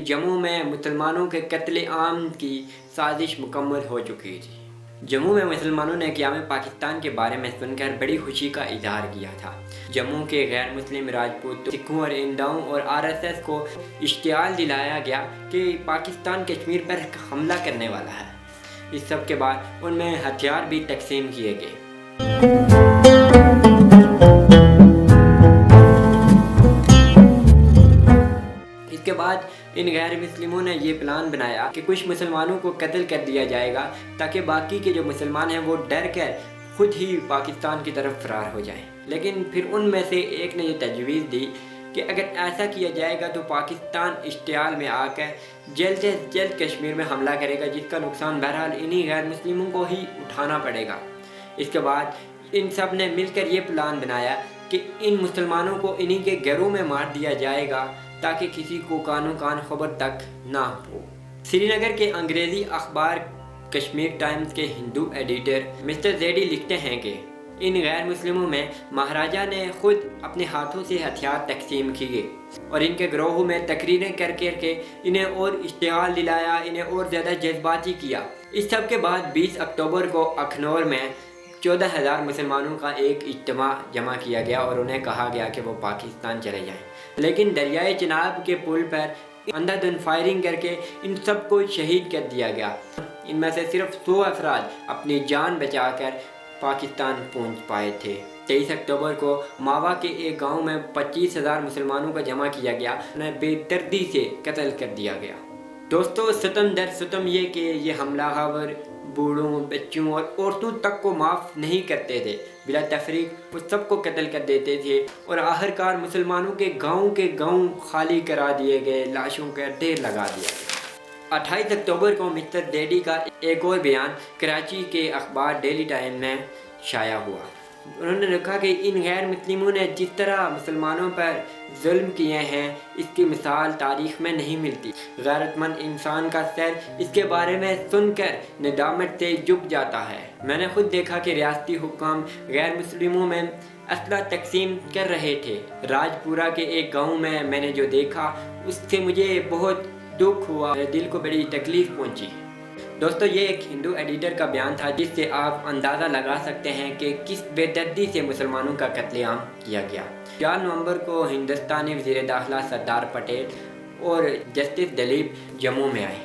जम्मू में मुसलमानों के कत्ल आम की साजिश मुकम्मल हो चुकी थी। जम्मू में मुसलमानों ने क़याम पाकिस्तान के बारे में सुनकर बड़ी खुशी का इजहार किया था। जम्मू के गैर मुस्लिम राजपूत, सिखों और इंदाओं और आरएसएस को इश्तियाल दिलाया गया कि पाकिस्तान कश्मीर पर हमला करने वाला है। इस सब के बाद उनमें हथियार भी तकसीम किए गए। इसके बाद इन गैर मुस्लिमों ने ये प्लान बनाया कि कुछ मुसलमानों को कत्ल कर दिया जाएगा ताकि बाकी के जो मुसलमान हैं वो डर कर खुद ही पाकिस्तान की तरफ फरार हो जाएं। लेकिन फिर उनमें से एक ने ये तजवीज़ दी कि अगर ऐसा किया जाएगा तो पाकिस्तान इश्तियाल में आकर जल्द से जल्द कश्मीर में हमला करेगा, जिसका नुकसान बहरहाल इन्हीं गैर मुस्लिमों को ही उठाना पड़ेगा। इसके बाद इन सब ने मिलकर ये प्लान बनाया कि इन मुसलमानों को इन्हीं के घरों में मार दिया जाएगा ताकि किसी को कानो कान खबर तक ना हो। श्रीनगर के अंग्रेज़ी अखबार कश्मीर टाइम्स के हिंदू एडिटर मिस्टर जेडी लिखते हैं कि इन गैर मुस्लिमों में महाराजा ने खुद अपने हाथों से हथियार तकसीम किए और इनके ग्रोह में तकरीरें करके इन्हें और इश्तिहाल दिलाया, इन्हें और ज़्यादा जज्बाती किया। इस सब के बाद 20 अक्टूबर को अखनौर में 14,000 मुसलमानों का एक इज्तिमा जमा किया गया और उन्हें कहा गया कि वो पाकिस्तान चले जाएं। लेकिन दरियाए चिनाब के पुल पर अंधाधुंध फायरिंग करके इन सबको शहीद कर दिया गया। इनमें से सिर्फ 100 अफराद अपनी जान बचाकर पाकिस्तान पहुंच पाए थे। 23 अक्टूबर को मावा के एक गांव में 25,000 मुसलमानों को जमा किया गया, उन्हें बेदर्दी से कत्ल कर दिया गया। दोस्तों, सितम दर सितम ये कि ये हमलावर बूढ़ों, बच्चों और औरतों तक को माफ़ नहीं करते थे। बिला तफरीक वो सबको कत्ल कर देते थे और आखिरकार मुसलमानों के गांव खाली करा दिए गए, लाशों का ढेर लगा दिया गया। 28 अक्टूबर को मिस्टर जेडी का एक और बयान कराची के अखबार डेली टाइम में शाया हुआ। उन्होंने लिखा कि इन गैर मुस्लिमों ने जिस तरह मुसलमानों पर जुल्म किए हैं, इसकी मिसाल तारीख़ में नहीं मिलती। गैरतमंद इंसान का सर इसके बारे में सुनकर निदामत से झुक जाता है। मैंने खुद देखा कि रियासती हुक्काम गैर मुस्लिमों में असला तकसीम कर रहे थे। राजपुरा के एक गाँव में मैंने जो देखा उससे मुझे बहुत दुख हुआ, मेरे दिल को बड़ी तकलीफ़ पहुँची। दोस्तों, ये एक हिंदू एडिटर का बयान था जिससे आप अंदाज़ा लगा सकते हैं कि किस बेदर्दी से मुसलमानों का कत्लेआम किया गया। 4 नवंबर को हिंदुस्तानी वज़ीर दाखिला सरदार पटेल और जस्टिस दलीप जम्मू में आए।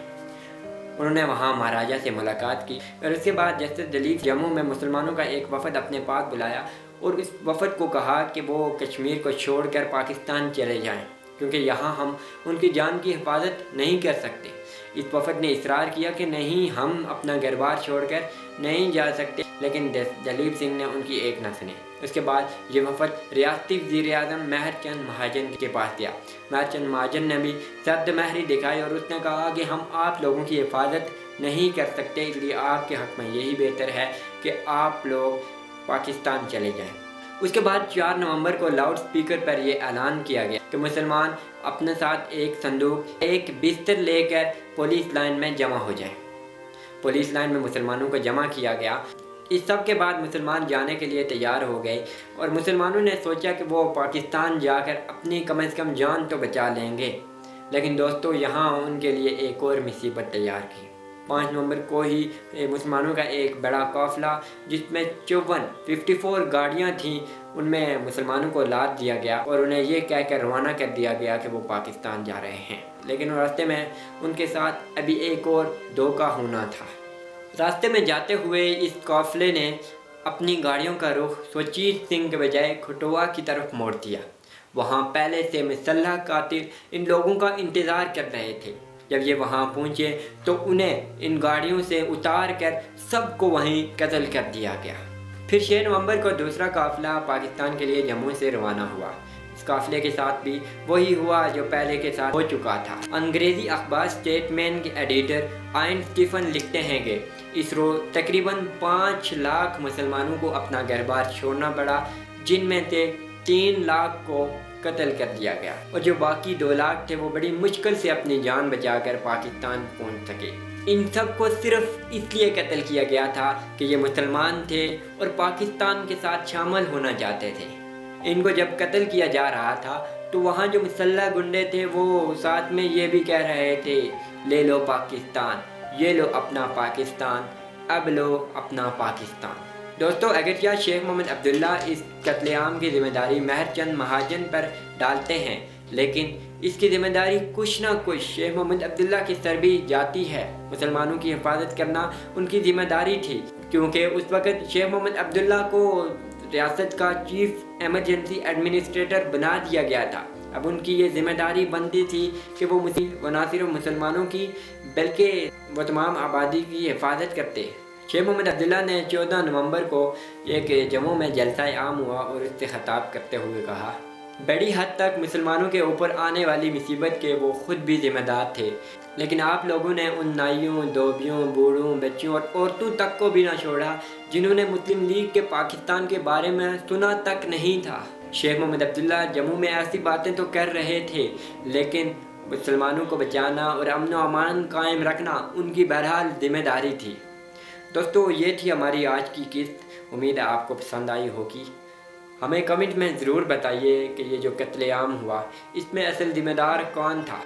उन्होंने वहाँ महाराजा से मुलाकात की और उसके बाद जस्टिस दलीप जम्मू में मुसलमानों का एक वफ़द अपने पास बुलाया और इस वफ़द को कहा कि वो कश्मीर को छोड़कर पाकिस्तान चले जाएँ, क्योंकि यहाँ हम उनकी जान की हिफाजत नहीं कर सकते। इस वफ़द ने इसरार किया कि नहीं, हम अपना घर बार छोड़कर नहीं जा सकते, लेकिन दलीप सिंह ने उनकी एक न सुनी। उसके बाद ये वफ़द रियासती वज़ीर-ए-आज़म महरचंद महाजन के पास गया। महरचंद महाजन ने भी सख्त महरी दिखाई और उसने कहा कि हम आप लोगों की हिफाजत नहीं कर सकते, इसलिए आपके हक़ में यही बेहतर है कि आप लोग पाकिस्तान चले जाएँ। उसके बाद 4 नवंबर को लाउड स्पीकर पर यह ऐलान किया गया कि मुसलमान अपने साथ एक संदूक, एक बिस्तर लेकर पुलिस लाइन में जमा हो जाएं। पुलिस लाइन में मुसलमानों को जमा किया गया। इस सब के बाद मुसलमान जाने के लिए तैयार हो गए और मुसलमानों ने सोचा कि वो पाकिस्तान जाकर अपनी कम से कम जान तो बचा लेंगे। लेकिन दोस्तों, यहाँ उनके लिए एक और मुसीबत तैयार की। 5 नवंबर को ही मुसलमानों का एक बड़ा काफ़िला जिसमें 54 गाड़ियाँ थीं, उनमें मुसलमानों को लाद दिया गया और उन्हें ये कहकर रवाना कर दिया गया कि वो पाकिस्तान जा रहे हैं। लेकिन रास्ते में उनके साथ अभी एक और धोखा होना था। रास्ते में जाते हुए इस काफ़िले ने अपनी गाड़ियों का रुख सुरजीत सिंह के बजाय खटोआ की तरफ मोड़ दिया। वहाँ पहले से मुसल्लह कातिल इन लोगों का इंतज़ार कर रहे थे। जब ये वहाँ पहुँचे तो उन्हें इन गाड़ियों से उतार कर सबको वहीं कत्ल कर दिया गया। फिर 6 नवंबर को दूसरा काफ़िला पाकिस्तान के लिए जम्मू से रवाना हुआ। इस काफ़िले के साथ भी वही हुआ जो पहले के साथ हो चुका था। अंग्रेज़ी अखबार स्टेटमेंट के एडिटर आयन स्टीफन लिखते हैं कि इस रोज़ तकरीबन 5 लाख मुसलमानों को अपना घर बार छोड़ना पड़ा, जिनमें से 3 लाख को कत्ल कर दिया गया और जो बाकी 2 लाख थे वो बड़ी मुश्किल से अपनी जान बचाकर पाकिस्तान पहुंच सके। इन सब को सिर्फ इसलिए कत्ल किया गया था कि ये मुसलमान थे और पाकिस्तान के साथ शामिल होना चाहते थे। इनको जब कत्ल किया जा रहा था तो वहाँ जो मुसल्लह गुंडे थे वो साथ में ये भी कह रहे थे, ले लो पाकिस्तान, ये लो अपना पाकिस्तान, अब लो अपना पाकिस्तान। दोस्तों, अगरचे शेख मोहम्मद अब्दुल्ला इस कत्लेआम की ज़िम्मेदारी महर चंद महाजन पर डालते हैं, लेकिन इसकी ज़िम्मेदारी कुछ ना कुछ शेख मोहम्मद अब्दुल्ला की सर भी जाती है। मुसलमानों की हिफाजत करना उनकी ज़िम्मेदारी थी, क्योंकि उस वक़्त शेख मोहम्मद अब्दुल्ला को रियासत का चीफ एमरजेंसी एडमिनिस्ट्रेटर बना दिया गया था। अब उनकी ये ज़िम्मेदारी बनती थी कि वो न सिर्फ मुसलमानों की बल्कि वो तमाम आबादी की हिफाजत करते। शेख मोहम्मद अब्दुल्ला ने 14 नवंबर को एक जम्मू में जलसा आम हुआ और उससे खिताब करते हुए कहा, बड़ी हद तक मुसलमानों के ऊपर आने वाली मुसीबत के वो खुद भी ज़िम्मेदार थे, लेकिन आप लोगों ने उन नाइयों, धोबियों, बूढ़ों, बच्चों और औरतों तक को भी ना छोड़ा जिन्होंने मुस्लिम लीग के पाकिस्तान के बारे में सुना तक नहीं था। शेख मोहम्मद अब्दुल्ला जम्मू में ऐसी बातें तो कर रहे थे, लेकिन मुसलमानों को बचाना और अमन व अमान कायम रखना उनकी बहरहाल जिम्मेदारी थी। दोस्तों, ये थी हमारी आज की किस्त। उम्मीद है आपको पसंद आई होगी। हमें कमेंट में ज़रूर बताइए कि ये जो कत्लेआम हुआ इसमें असल ज़िम्मेदार कौन था।